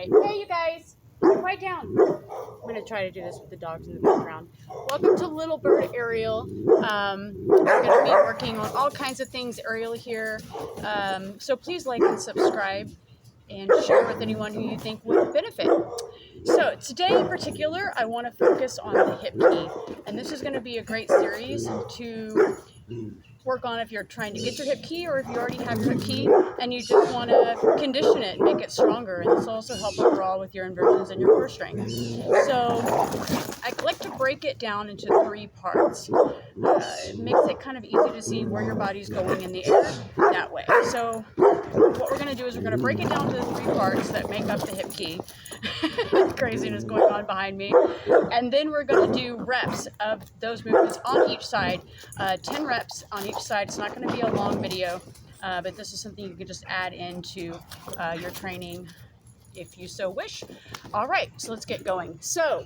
Hey you guys, quiet down. I'm going to try to do this with the dogs in the background. Welcome to Little Bird Ariel. We're going to be working on all kinds of things Ariel here. So please like and subscribe and share with anyone who you think would benefit. So today in particular, I want to focus on the hip key. And this is going to be a great series to work on if you're trying to get your hip key or if you already have your hip key and you just want to condition it and make it stronger. And this will also help overall with your inversions and your core strength. So I like to break it down into 3 parts. It makes it kind of easy to see where your body's going in the air that way. So what we're going to do is we're going to break it down to the 3 parts that make up the hip key. Craziness going on behind me. And then we're going to do reps of those movements on each side, 10 reps on each side. It's not going to be a long video, but this is something you can just add into your training if you so wish. All right, so let's get going. So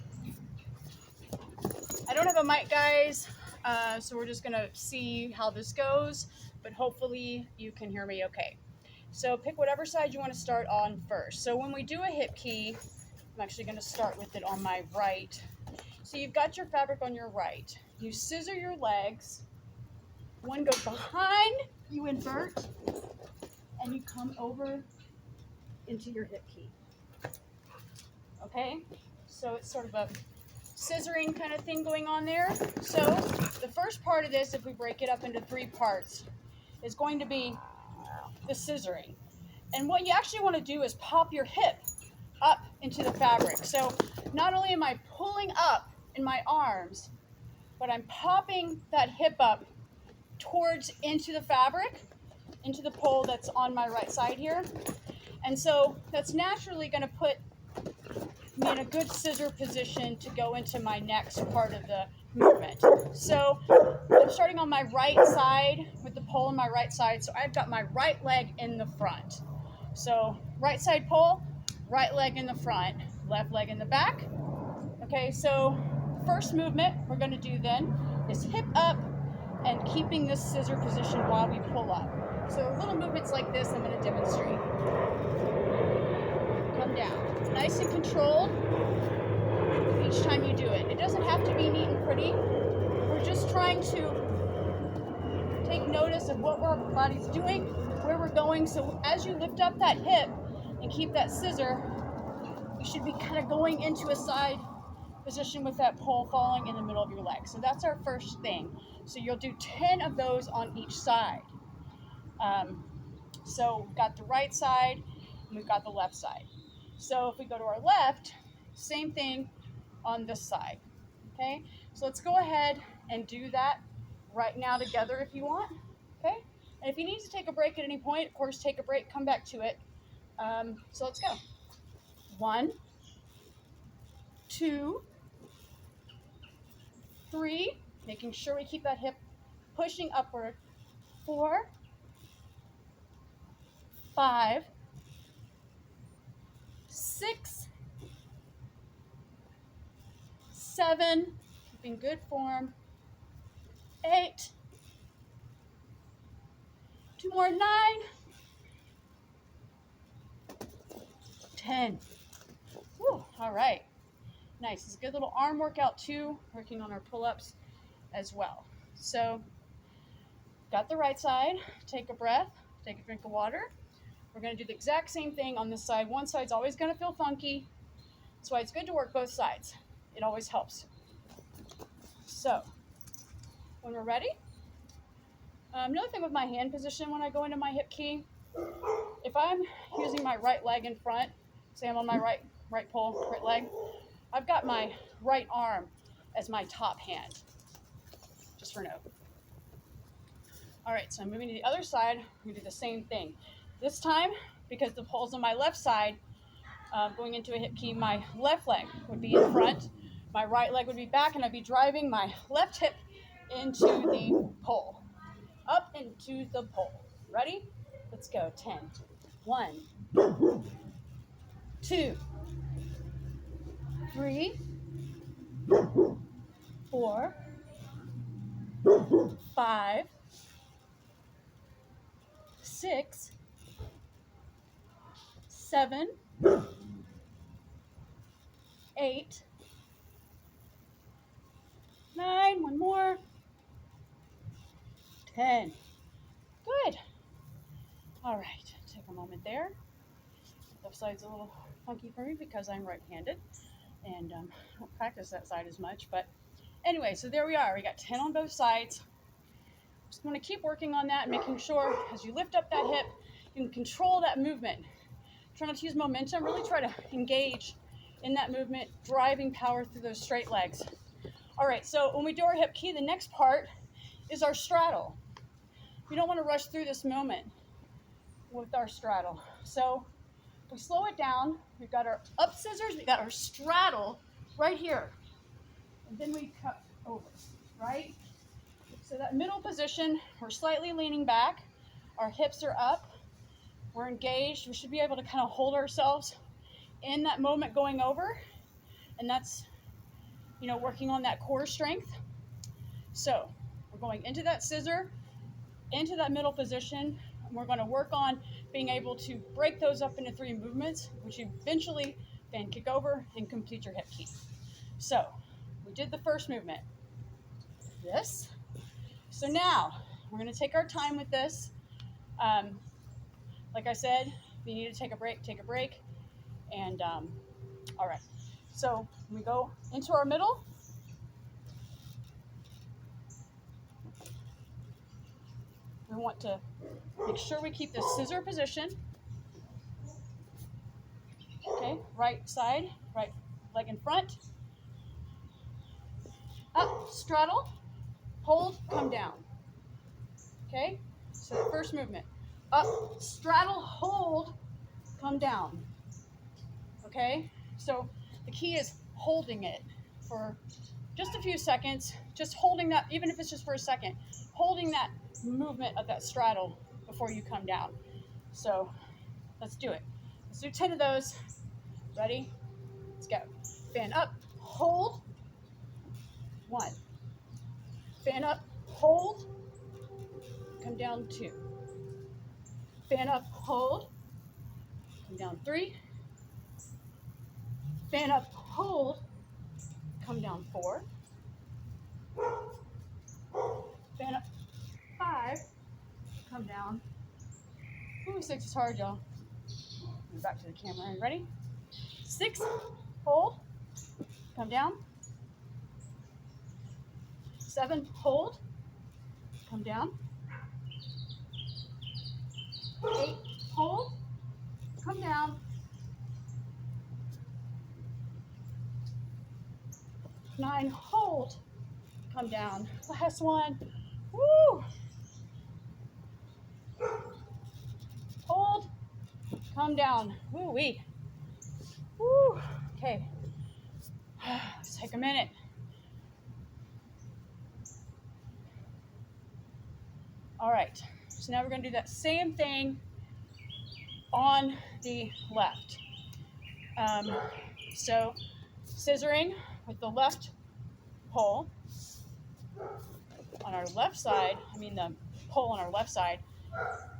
I don't have a mic, guys, so we're just going to see how this goes, but hopefully you can hear me okay. So pick whatever side you want to start on first. So when we do a hip key, I'm actually going to start with it on my right. So you've got your fabric on your right. You scissor your legs. One goes behind, you invert, and you come over into your hip key. Okay? So it's sort of a scissoring kind of thing going on there. So the first part of this, if we break it up into 3 parts, is going to be the scissoring. And what you actually want to do is pop your hip up into the fabric. So not only am I pulling up in my arms, but I'm popping that hip up towards into the fabric, into the pole that's on my right side here. And so that's naturally going to put me in a good scissor position to go into my next part of the movement. So I'm starting on my right side with the pole on my right side. So I've got my right leg in the front. So right side pole, right leg in the front, left leg in the back. Okay, so first movement we're going to do then is hip up and keeping this scissor position while we pull up. So little movements like this I'm going to demonstrate. Come down. Nice and controlled each time you do it. It doesn't have to be neat and pretty. We're just trying to take notice of what our body's doing, where we're going. So as you lift up that hip and keep that scissor, you should be kind of going into a side position with that pole falling in the middle of your leg. So that's our first thing. So you'll do 10 of those on each side. So we've got the right side and we've got the left side. So if we go to our left, same thing on this side. Okay, so let's go ahead and do that right now together if you want. Okay, and if you need to take a break at any point, of course, take a break, come back to it. So let's go. 1, 2, 3, making sure we keep that hip pushing upward. 4, 5, 6, 7, keeping good form. 8, 2 more, 9, 10. Whew, all right. Nice. It's a good little arm workout too, working on our pull-ups as well. So, got the right side. Take a breath. Take a drink of water. We're going to do the exact same thing on this side. One side's always going to feel funky. That's why it's good to work both sides. It always helps. So, when we're ready, another thing with my hand position when I go into my hip key, if I'm using my right leg in front, say I'm on my right pole, right leg, I've got my right arm as my top hand, just for note. All right, so I'm moving to the other side. We do the same thing. This time, because the pole's on my left side, going into a hip key, my left leg would be in front, my right leg would be back, and I'd be driving my left hip into the pole, up into the pole. Ready? Let's go. 10. 1, 2, 3, 4, 5, 6, 7, 8, 9, one more, 10. Good. All right, take a moment there. Left side's a little funky for me because I'm right-handed and I don't practice that side as much. But anyway, so there we are. We got 10 on both sides. Just want to keep working on that and making sure as you lift up that hip, you can control that movement. Try not to use momentum. Really try to engage in that movement, driving power through those straight legs. All right, so when we do our hip key, the next part is our straddle. We don't want to rush through this moment with our straddle. So we slow it down. We've got our up scissors. We've got our straddle right here. And then we cut over, right? So that middle position, we're slightly leaning back. Our hips are up. We're engaged. We should be able to kind of hold ourselves in that moment going over. And that's, working on that core strength. So we're going into that scissor, into that middle position. And we're going to work on being able to break those up into 3 movements, which you eventually then kick over and complete your hip key. So we did the first movement. This. So now we're going to take our time with this. Like I said, if you need to take a break, take a break. And all right. So we go into our middle. We want to make sure we keep the scissor position. Okay, right side, right leg in front. Up, straddle, hold, come down. Okay, so the first movement. Up, straddle, hold, come down. Okay, so the key is holding it for just a few seconds, just holding that, even if it's just for a second, holding that movement of that straddle before you come down. So let's do it. Let's do 10 of those. Ready? Let's go. Fan up, hold. 1. Fan up, hold. Come down 2. Fan up, hold. Come down 3. Fan up, hold. Come down 4. Fan up 5. Come down. Ooh, 6 is hard, y'all. Back to the camera. Ready? 6. Hold. Come down. 7. Hold. Come down. 8. Hold. Come down. 9. Hold. Come down. Last one. Woo! Hold. Come down. Woo-wee. Woo. Okay. Let's take a minute. All right. So now we're going to do that same thing on the left. So scissoring with the left pole on our left side, the pole on our left side,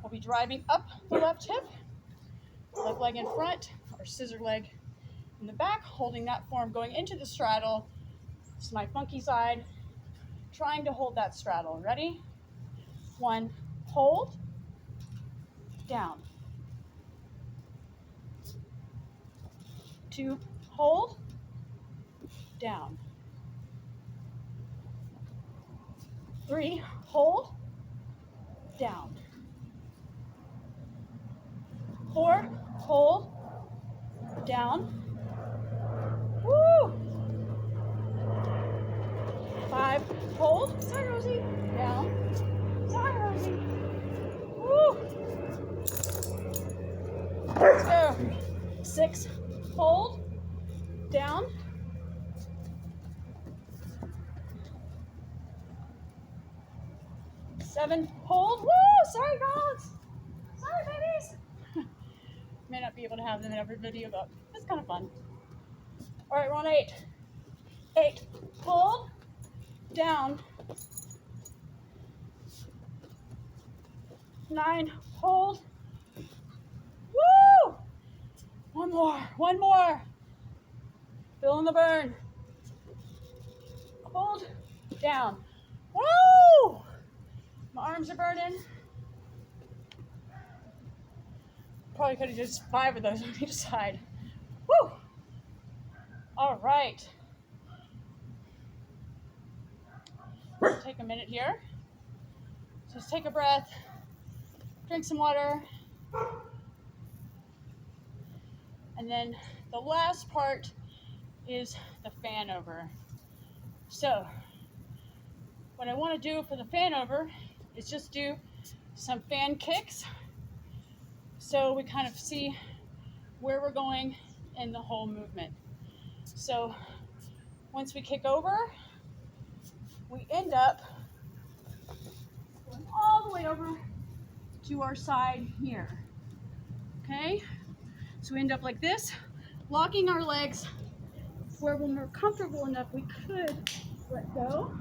we'll be driving up the left hip, left leg in front, or scissor leg in the back, holding that form, going into the straddle. This is my funky side, trying to hold that straddle. Ready? 1, hold, down. 2, hold, down. 3, hold, down. 4, hold, down. Woo! 5, hold. Sorry, Rosie. Down. Sorry, Rosie. Woo! Let's go. 6, hold, down. 7, hold. Woo! Sorry, dogs. Sorry, babies. May not be able to have them in every video, but it's kind of fun. All right, we're on 8. 8, hold, down. 9, hold. Woo! One more. Feel Feeling the burn. Hold down. Woo! My arms are burning. Probably could have just 5 of those on each side. Woo! All right. Take a minute here. Just take a breath. Drink some water. And then the last part is the fan over. So what I want to do for the fan over is just do some fan kicks so we kind of see where we're going in the whole movement. So once we kick over, we end up going all the way over to our side here. Okay? So we end up like this, locking our legs where when we're comfortable enough we could let go.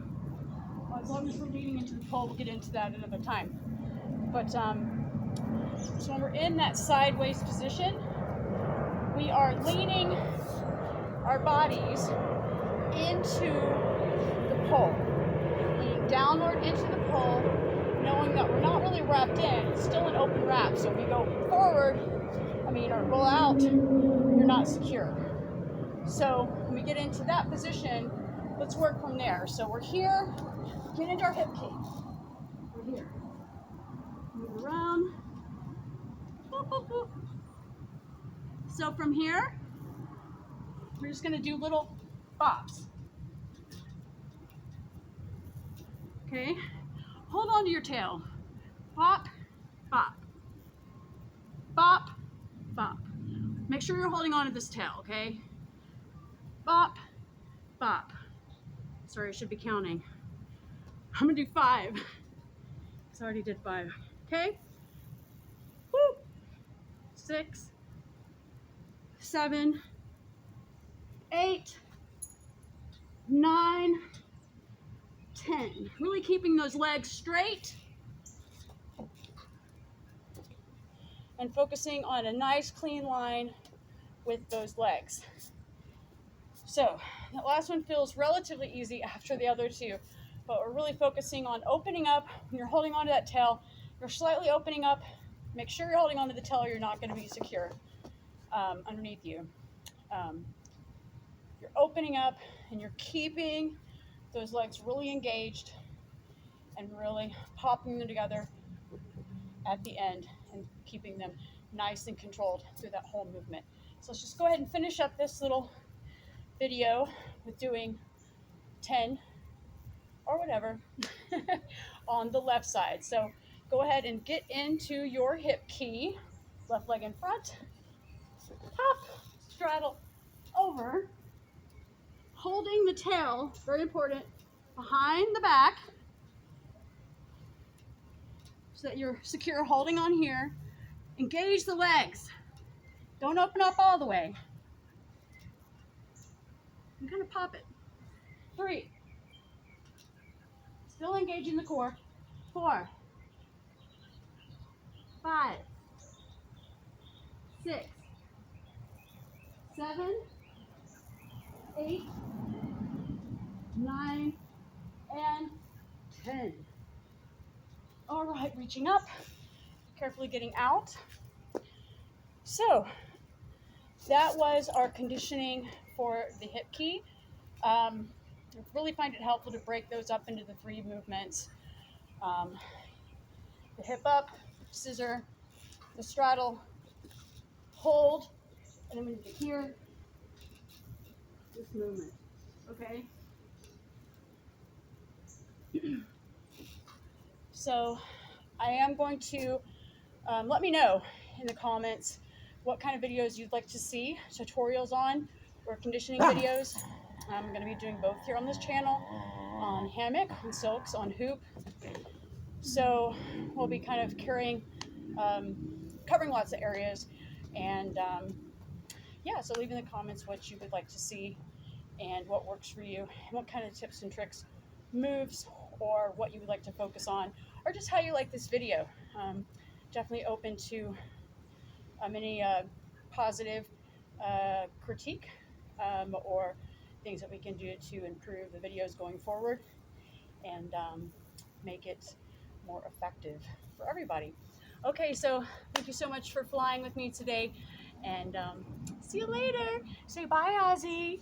As long as we're leaning into the pole, we'll get into that another time. But so when we're in that sideways position, we are leaning our bodies into the pole, leaning downward into the pole, knowing that we're not really wrapped in. It's still an open wrap. So if we go forward, or roll out, you're not secure. So when we get into that position, let's work from there. So we're here, get into our hip key. We're here. Move around. Boop, boop, boop. So from here, we're just gonna do little bops. Okay? Hold on to your tail. Bop, bop. Bop, bop. Make sure you're holding on to this tail, okay? Bop, bop. Sorry, I should be counting. I'm gonna do 5. I already did 5. Okay? Woo! 6, 7, 8, 9, 10. Really keeping those legs straight and focusing on a nice clean line with those legs. So that last one feels relatively easy after the other 2, but we're really focusing on opening up. When you're holding onto that tail, you're slightly opening up. Make sure you're holding onto the tail or you're not going to be secure underneath you. You're opening up and you're keeping those legs really engaged and really popping them together at the end and keeping them nice and controlled through that whole movement. So let's just go ahead and finish up this little video with doing 10 or whatever on the left side. So go ahead and get into your hip key, left leg in front, pop, straddle over, holding the tail, very important, behind the back so that you're secure, holding on here. Engage the legs. Don't open up all the way. And kind of pop it. 3. Still engaging the core. 4, 5, 6, 7, 8, 9, and 10. All right, reaching up, carefully getting out. So that was our conditioning for the hip key. I really find it helpful to break those up into the 3 movements. The hip up, scissor, the straddle, hold, and then when you get here, this movement, okay? So I am going to, let me know in the comments what kind of videos you'd like to see tutorials on, or conditioning videos. I'm going to be doing both here on this channel, on hammock, on silks, on hoop. So we'll be kind of covering lots of areas, and yeah, so leave in the comments what you would like to see and what works for you, and what kind of tips and tricks, moves, or what you would like to focus on, or just how you like this video. Definitely open to any positive critique or things that we can do to improve the videos going forward and make it more effective for everybody. Okay, so thank you so much for flying with me today, and see you later. Say bye, Ozzy.